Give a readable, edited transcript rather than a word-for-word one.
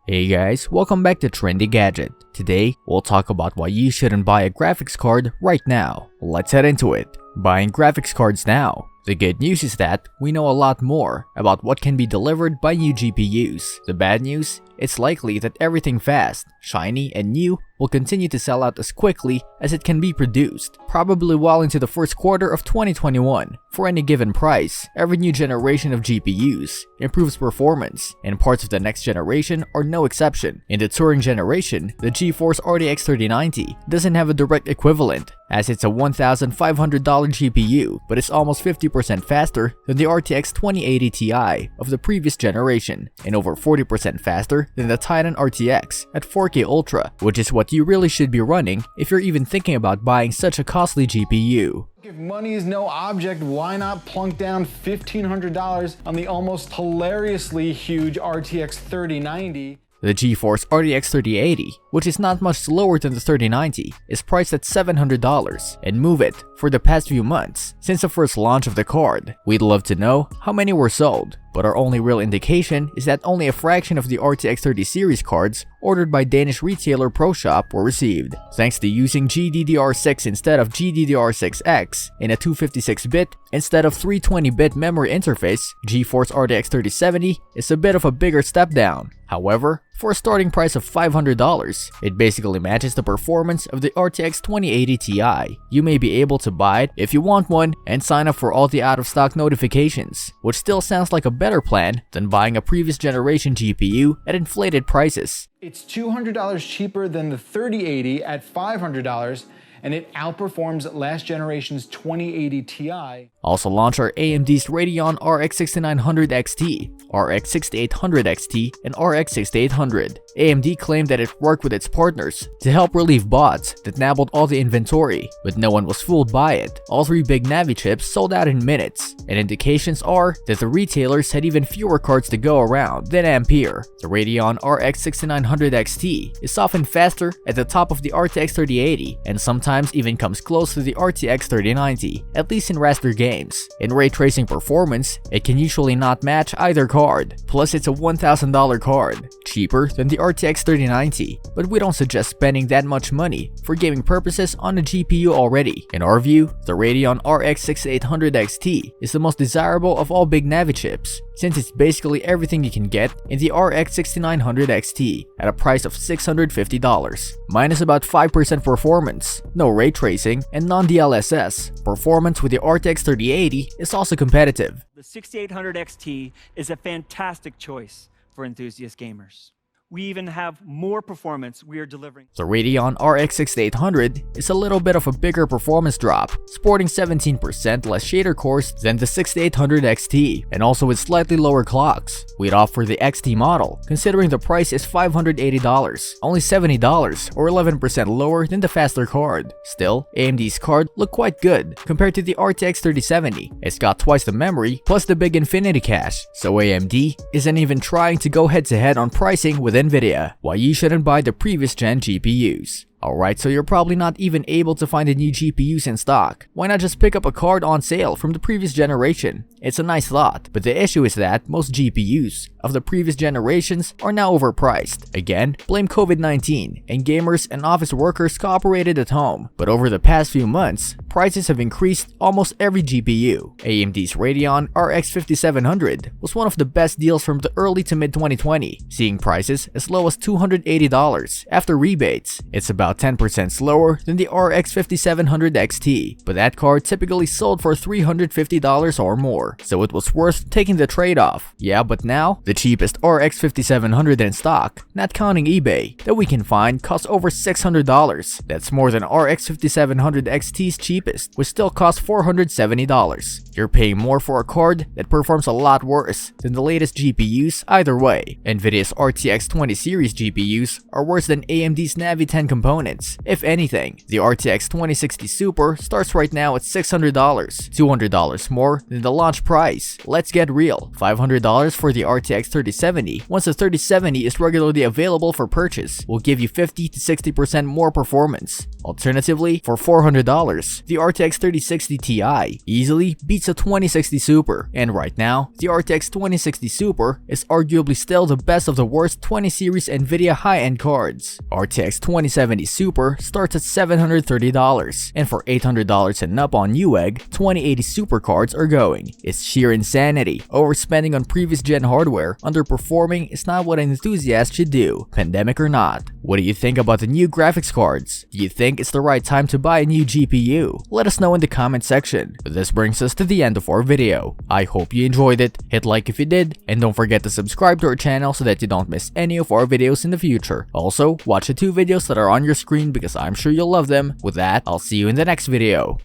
Hey guys, welcome back to Trendy Gadget. Today, we'll talk about why you shouldn't buy a graphics card right now. Let's head into it. Buying graphics cards now. The good news is that we know a lot more about what can be delivered by new GPUs. The bad news? It's likely that everything fast, shiny, and new will continue to sell out as quickly as it can be produced, probably well into the first quarter of 2021. For any given price, every new generation of GPUs improves performance, and parts of the next generation are no exception. In the Turing generation, the GeForce RTX 3090 doesn't have a direct equivalent, as it's a $1,500 GPU, but it's almost 50% faster than the RTX 2080 Ti of the previous generation, and over 40% faster than the Titan RTX at 4K Ultra, which is what you really should be running if you're even thinking about buying such a costly GPU. If money is no object, why not plunk down $1,500 on the almost hilariously huge RTX 3090? The GeForce RTX 3080, which is not much slower than the 3090, is priced at $700, and move it for the past few months since the first launch of the card. We'd love to know how many were sold, but our only real indication is that only a fraction of the RTX 30 series cards ordered by Danish retailer ProShop were received. Thanks to using GDDR6 instead of GDDR6X in a 256-bit instead of 320-bit memory interface, GeForce RTX 3070 is a bit of a bigger step down. However, for a starting price of $500, it basically matches the performance of the RTX 2080 Ti. You may be able to buy it if you want one and sign up for all the out-of-stock notifications, which still sounds like a better plan than buying a previous generation GPU at inflated prices. It's $200 cheaper than the 3080 at $500, and it outperforms last generation's 2080 Ti. Also launch are AMD's Radeon RX 6900 XT, RX 6800 XT, and RX 6800. AMD claimed that it worked with its partners to help relieve bots that nabbled all the inventory, but no one was fooled by it. All three big Navi chips sold out in minutes, and indications are that the retailers had even fewer cards to go around than Ampere. The Radeon RX 6900 XT is often faster at the top of the RTX 3080, and sometimes even comes close to the RTX 3090, at least in raster games. In ray tracing performance, it can usually not match either card, plus it's a $1,000 card, cheaper than the RTX 3090, but we don't suggest spending that much money for gaming purposes on a GPU already. In our view, the Radeon RX 6800 XT is the most desirable of all big Navi chips, since it's basically everything you can get in the RX 6900 XT at a price of $650, minus about 5% performance, no ray tracing, and non-DLSS. Performance with the RTX 3080 is also competitive. The 6800 XT is a fantastic choice for enthusiast gamers. We even have more performance we are delivering. The Radeon RX 6800 is a little bit of a bigger performance drop, sporting 17% less shader cores than the 6800 XT, and also with slightly lower clocks. We'd opt for the XT model, considering the price is $580, only $70 or 11% lower than the faster card. Still, AMD's card looked quite good compared to the RTX 3070. It's got twice the memory plus the big infinity cache, so AMD isn't even trying to go head-to-head on pricing with Nvidia, why you shouldn't buy the previous gen GPUs. Alright, so you're probably not even able to find the new GPUs in stock. Why not just pick up a card on sale from the previous generation? It's a nice thought, but the issue is that most GPUs of the previous generations are now overpriced. Again, blame COVID-19, and gamers and office workers cooperated at home. But over the past few months, prices have increased almost every GPU. AMD's Radeon RX 5700 was one of the best deals from the early to mid 2020, seeing prices as low as $280 after rebates. It's about 10% slower than the RX 5700 XT, but that card typically sold for $350 or more, so it was worth taking the trade-off. Yeah, but now, the cheapest RX 5700 in stock, not counting eBay, that we can find costs over $600. That's more than RX 5700 XT's cheapest, which still costs $470. You're paying more for a card that performs a lot worse than the latest GPUs either way. Nvidia's RTX 20 series GPUs are worse than AMD's Navi 10 components. If anything, the RTX 2060 Super starts right now at $600, $200 more than the launch price. Let's get real, $500 for the RTX 3070, once the 3070 is regularly available for purchase, will give you 50 to 60% more performance. Alternatively, for $400, the RTX 3060 Ti easily beats a 2060 Super, and right now, the RTX 2060 Super is arguably still the best of the worst 20 series Nvidia high-end cards. RTX 2070 Super starts at $730, and for $800 and up on Newegg, 2080 Super cards are going. It's sheer insanity. Overspending on previous gen hardware, underperforming is not what an enthusiast should do, pandemic or not. What do you think about the new graphics cards? Do you think it's the right time to buy a new GPU? Let us know in the comment section. This brings us to the end of our video. I hope you enjoyed it. Hit like if you did, and don't forget to subscribe to our channel so that you don't miss any of our videos in the future. Also, watch the 2 videos that are on your screen because I'm sure you'll love them. With that, I'll see you in the next video.